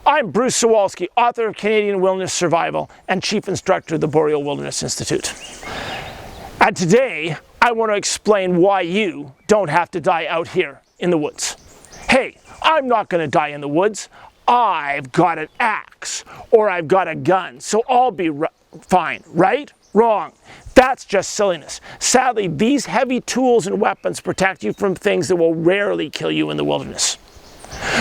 I'm Bruce Sawalski, author of Canadian Wilderness Survival and Chief Instructor of the Boreal Wilderness Institute. And today, I want to explain why you don't have to die out here in the woods. Hey, I'm not going to die in the woods. I've got an axe or I've got a gun, so I'll be fine, right? Wrong. That's just silliness. Sadly, these heavy tools and weapons protect you from things that will rarely kill you in the wilderness.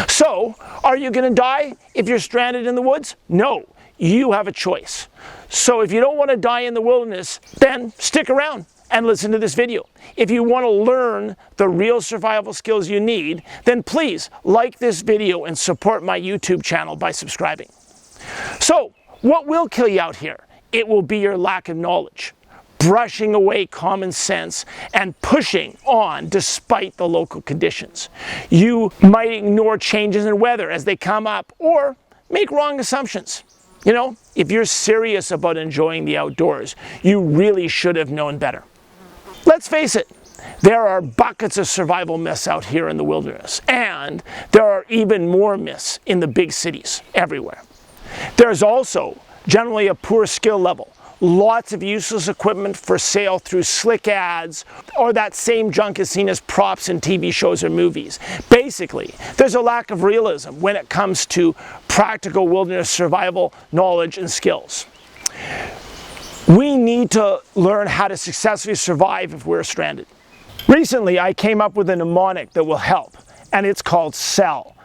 So, are you going to die if you're stranded in the woods? No, you have a choice. So if you don't want to die in the wilderness, then stick around and listen to this video. If you want to learn the real survival skills you need, then please like this video and support my YouTube channel by subscribing. So, what will kill you out here? It will be your lack of knowledge, brushing away common sense and pushing on despite the local conditions. You might ignore changes in weather as they come up or make wrong assumptions. You know, if you're serious about enjoying the outdoors, you really should have known better. Let's face it, there are buckets of survival myths out here in the wilderness, and there are even more myths in the big cities everywhere. There's also generally a poor skill level, lots of useless equipment for sale through slick ads, or that same junk is seen as props in TV shows or movies. Basically, there's a lack of realism when it comes to practical wilderness survival knowledge and skills. We need to learn how to successfully survive if we're stranded. Recently, I came up with a mnemonic that will help, and it's called SEL.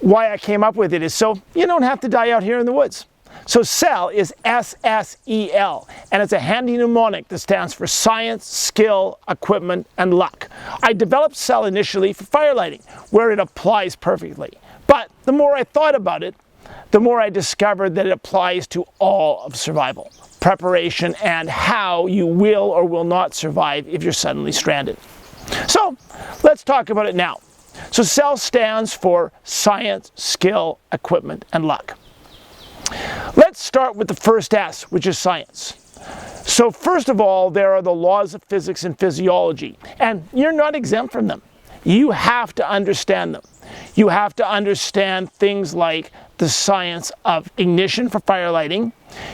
Why I came up with it is so you don't have to die out here in the woods. So SEL is S-S-E-L, and it's a handy mnemonic that stands for science, skill, equipment, and luck. I developed SEL initially for firelighting, where it applies perfectly. But the more I thought about it, the more I discovered that it applies to all of survival, preparation, and how you will or will not survive if you're suddenly stranded. So let's talk about it now. So SEL stands for science, skill, equipment, and luck. Let's start with the first S, which is science. So first of all, there are the laws of physics and physiology, and you're not exempt from them. You have to understand them. You have to understand things like the science of ignition for firelighting.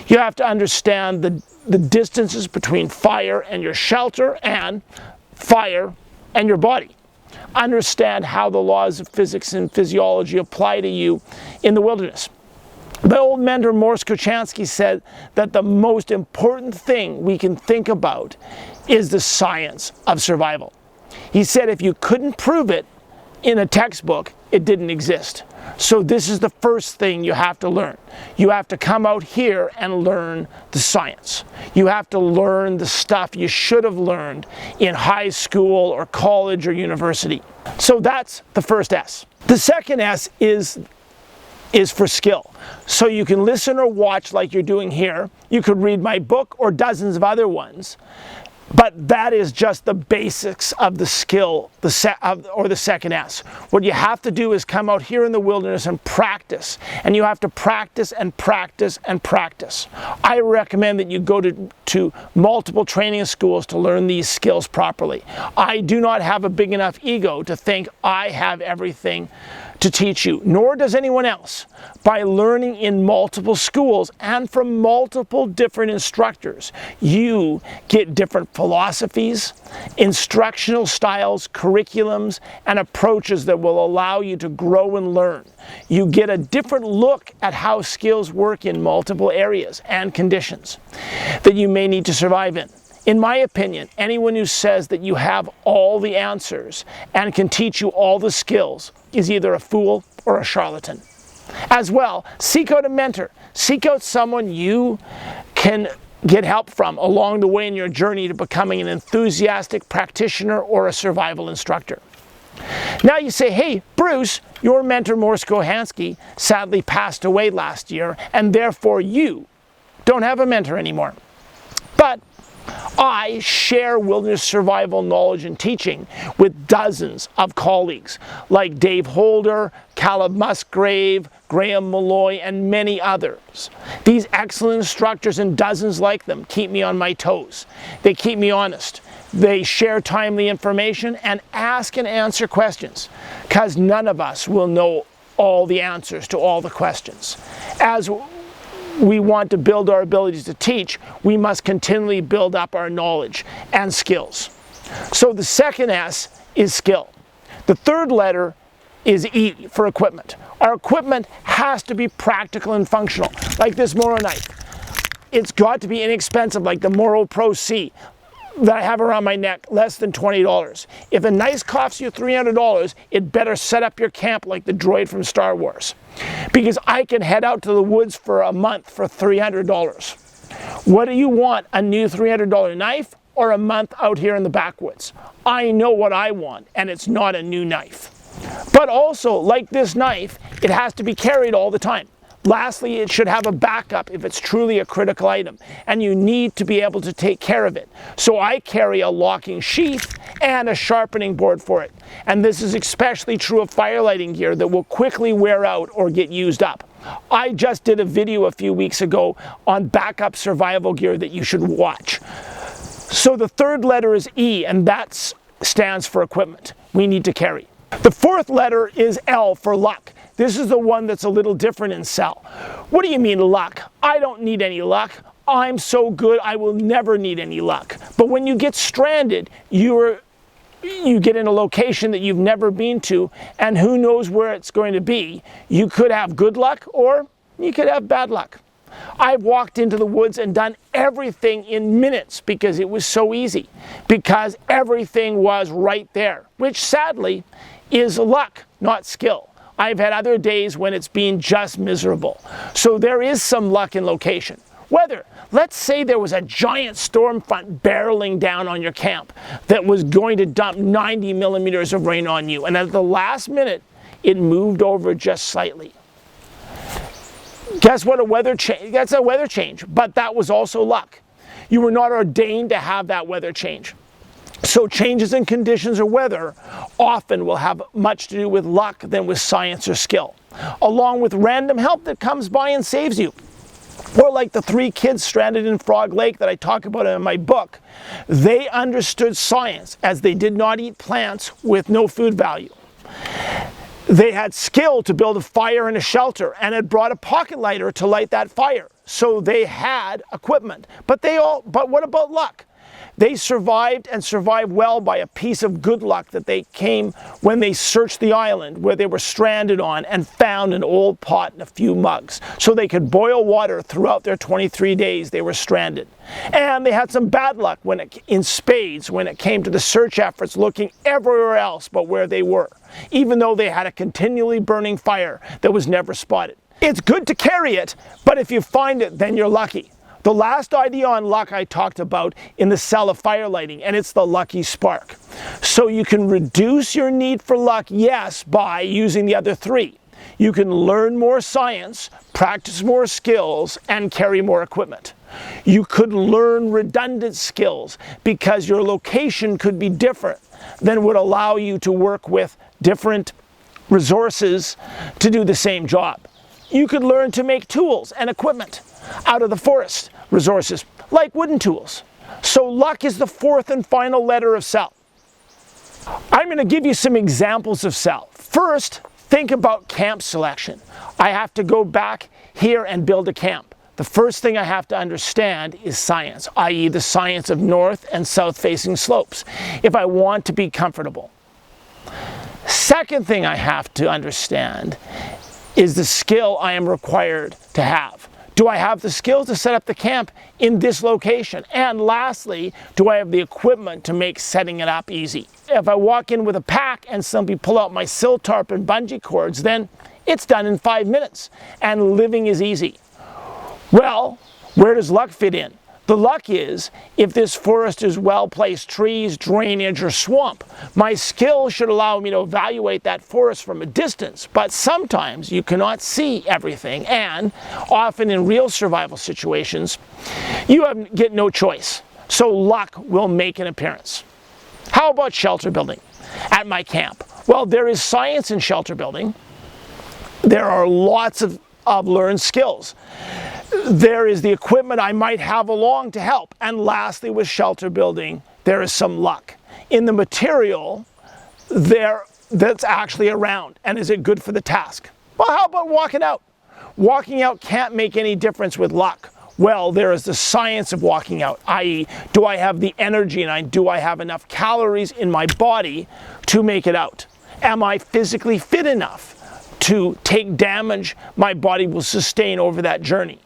You have to understand the distances between fire and your shelter and fire and your body. Understand how the laws of physics and physiology apply to you in the wilderness. My old mentor Morris Kochanski said that the most important thing we can think about is the science of survival. He said if you couldn't prove it in a textbook, it didn't exist. So this is the first thing you have to learn. You have to come out here and learn the science. You have to learn the stuff you should have learned in high school or college or university. So that's the first S. The second S is for skill. So you can listen or watch like you're doing here. You could read my book or dozens of other ones. But that is just the basics of the skill, or the second S. What you have to do is come out here in the wilderness and practice. And you have to practice and practice and practice. I recommend that you go to multiple training schools to learn these skills properly. I do not have a big enough ego to think I have everything to teach you, nor does anyone else. By learning in multiple schools and from multiple different instructors, you get different philosophies, instructional styles, curriculums, and approaches that will allow you to grow and learn. You get a different look at how skills work in multiple areas and conditions that you may need to survive in. In my opinion, anyone who says that you have all the answers and can teach you all the skills is either a fool or a charlatan. As well, seek out a mentor. Seek out someone you can get help from along the way in your journey to becoming an enthusiastic practitioner or a survival instructor. Now you say, hey, Bruce, your mentor Morris Kochanski sadly passed away last year, and therefore you don't have a mentor anymore. But I share wilderness survival knowledge and teaching with dozens of colleagues like Dave Holder, Caleb Musgrave, Graham Malloy, and many others. These excellent instructors and dozens like them keep me on my toes. They keep me honest. They share timely information and ask and answer questions, because none of us will know all the answers to all the questions. As we want to build our abilities to teach, we must continually build up our knowledge and skills. So the second S is skill. The third letter is E for equipment. Our equipment has to be practical and functional, like this Moro knife. It's got to be inexpensive, like the Moro Pro C that I have around my neck, less than $20. If a knife costs you $300, it better set up your camp like the droid from Star Wars. Because I can head out to the woods for a month for $300. What do you want, a new $300 knife or a month out here in the backwoods? I know what I want, and it's not a new knife. But also, like this knife, it has to be carried all the time. Lastly, it should have a backup if it's truly a critical item, and you need to be able to take care of it. So I carry a locking sheath and a sharpening board for it. And this is especially true of firelighting gear that will quickly wear out or get used up. I just did a video a few weeks ago on backup survival gear that you should watch. So the third letter is E, and that stands for equipment we need to carry. The fourth letter is L for luck. This is the one that's a little different in Cell. What do you mean luck? I don't need any luck. I'm so good I will never need any luck. But when you get stranded, you get in a location that you've never been to, and who knows where it's going to be. You could have good luck or you could have bad luck. I've walked into the woods and done everything in minutes because it was so easy, because everything was right there, which sadly is luck, not skill. I've had other days when it's been just miserable. So there is some luck in location. Weather. Let's say there was a giant storm front barreling down on your camp that was going to dump 90 millimeters of rain on you, and at the last minute it moved over just slightly. Guess what? That's a weather change, but that was also luck. You were not ordained to have that weather change. So changes in conditions or weather often will have much to do with luck than with science or skill, along with random help that comes by and saves you. Or like the 3 kids stranded in Frog Lake that I talk about in my book. They understood science as they did not eat plants with no food value. They had skill to build a fire and a shelter and had brought a pocket lighter to light that fire. So they had equipment. But what about luck? They survived, and survived well, by a piece of good luck that they came when they searched the island where they were stranded on and found an old pot and a few mugs so they could boil water throughout their 23 days they were stranded. And they had some bad luck in spades when it came to the search efforts, looking everywhere else but where they were, even though they had a continually burning fire that was never spotted. It's good to carry it, but if you find it, then you're lucky. The last idea on luck I talked about in the Cell of firelighting, and it's the lucky spark. So you can reduce your need for luck, yes, by using the other 3. You can learn more science, practice more skills, and carry more equipment. You could learn redundant skills because your location could be different than would allow you to work with different resources to do the same job. You could learn to make tools and equipment out of the forest resources, like wooden tools. So luck is the fourth and final letter of Cell. I'm going to give you some examples of Cell. First, think about camp selection. I have to go back here and build a camp. The first thing I have to understand is science, i.e. the science of north and south facing slopes, if I want to be comfortable. Second thing I have to understand is the skill I am required to have. Do I have the skills to set up the camp in this location? And lastly, do I have the equipment to make setting it up easy? If I walk in with a pack and simply pull out my sill tarp and bungee cords, then it's done in 5 minutes and living is easy. Well, where does luck fit in? The luck is, if this forest is well-placed trees, drainage, or swamp, my skill should allow me to evaluate that forest from a distance, but sometimes you cannot see everything, and often in real survival situations, you get no choice, so luck will make an appearance. How about shelter building at my camp? Well, there is science in shelter building. There are lots of learned skills. There is the equipment I might have along to help. And lastly, with shelter building, there is some luck in the material that's actually around. And is it good for the task? Well, how about walking out? Walking out can't make any difference with luck. Well, there is the science of walking out, i.e., do I have the energy and do I have enough calories in my body to make it out? Am I physically fit enough to take damage my body will sustain over that journey?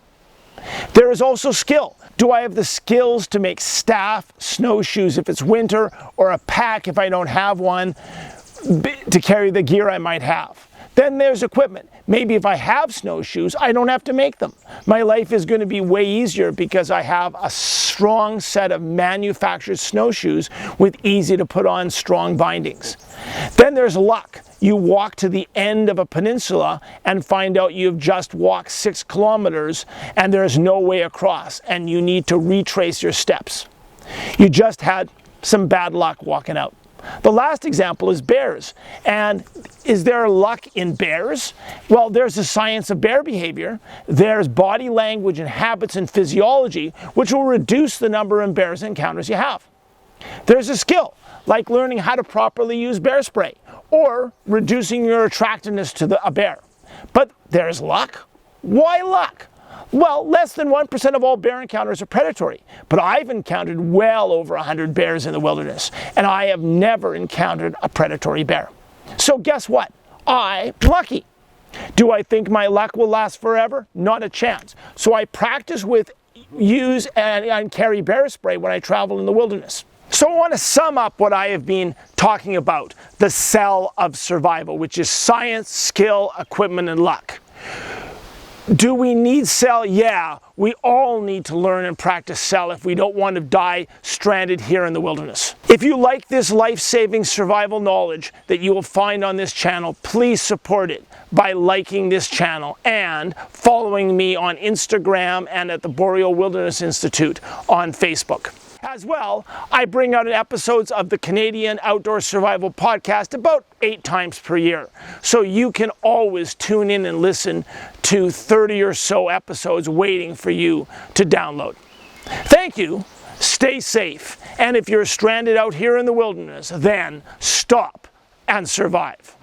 There is also skill. Do I have the skills to make staff, snowshoes if it's winter, or a pack if I don't have one, to carry the gear I might have? Then there's equipment. Maybe if I have snowshoes, I don't have to make them. My life is going to be way easier because I have a strong set of manufactured snowshoes with easy to put on strong bindings. Then there's luck. You walk to the end of a peninsula and find out you've just walked 6 kilometers and there's no way across and you need to retrace your steps. You just had some bad luck walking out. The last example is bears. And is there luck in bears? Well, there's the science of bear behavior. There's body language and habits and physiology, which will reduce the number of bears encounters you have. There's a skill, like learning how to properly use bear spray, or reducing your attractiveness to a bear. But there's luck. Why luck? Well, less than 1% of all bear encounters are predatory, but I've encountered well over 100 bears in the wilderness, and I have never encountered a predatory bear. So guess what? I'm lucky. Do I think my luck will last forever? Not a chance. So I practice with, use, and carry bear spray when I travel in the wilderness. So I want to sum up what I have been talking about, the cell of survival, which is science, skill, equipment, and luck. Do we need cell? Yeah, we all need to learn and practice cell if we don't want to die stranded here in the wilderness. If you like this life-saving survival knowledge that you will find on this channel, please support it by liking this channel and following me on Instagram and at the Boreal Wilderness Institute on Facebook. As well, I bring out episodes of the Canadian Outdoor Survival Podcast about 8 times per year. So you can always tune in and listen to 30 or so episodes waiting for you to download. Thank you, stay safe, and if you're stranded out here in the wilderness, then stop and survive.